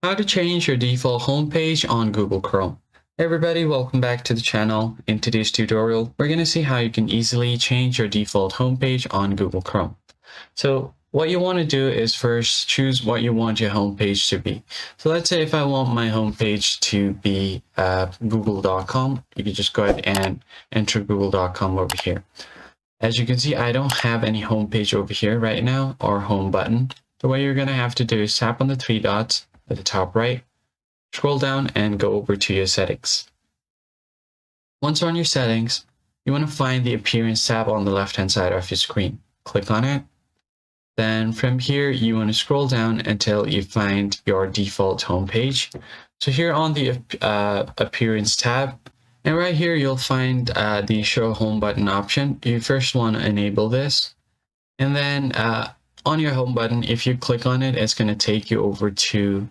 How to change your default homepage on Google Chrome. Hey everybody, welcome back to the channel. In today's tutorial, we're going to see how you can easily change your default homepage on Google Chrome. So what you want to do is first choose what you want your homepage to be. So let's say if I want my homepage to be google.com, you can just go ahead and enter google.com over here. As you can see, I don't have any homepage over here right now or home button. So what you're going to have to do is tap on the three dots at the top right, scroll down and go over to your settings. Once you're on your settings, you want to find the appearance tab on the left hand side of your screen. Click on it. Then from here, you want to scroll down until you find your default homepage. So here on the appearance tab, and right here, you'll find the show home button option. You first want to enable this. And then on your home button, if you click on it, it's going to take you over to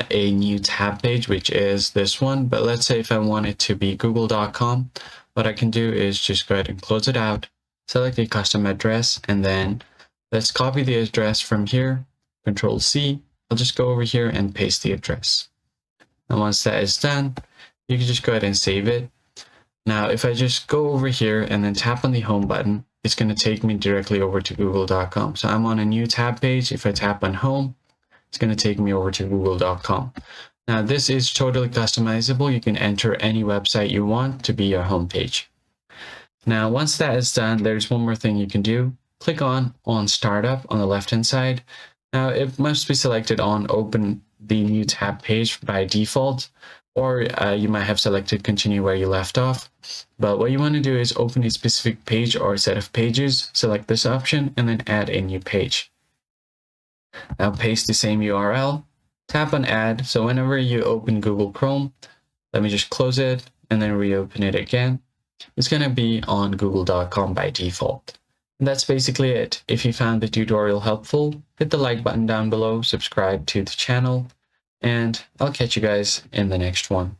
a new tab page, which is this one. But let's say if I want it to be google.com, what I can do is just go ahead and close it out, select a custom address, and then let's copy the address from here, Control C. I'll just go over here and paste the address. And once that is done, you can just go ahead and save it. Now, if I just go over here and then tap on the home button, it's going to take me directly over to google.com. So I'm on a new tab page. If I tap on home, it's going to take me over to google.com. Now, this is totally customizable. You can enter any website you want to be your home page. Now, once that is done, there's one more thing you can do. Click on startup on the left hand side. Now, it must be selected on open the new tab page by default, or you might have selected continue where you left off. But what you want to do is open a specific page or set of pages, select this option, and then add a new page. Now paste the same URL, tap on add. So whenever you open Google Chrome, let me just close it and then reopen it again. It's going to be on google.com by default. And that's basically it. If you found the tutorial helpful, hit the like button down below, subscribe to the channel, and I'll catch you guys in the next one.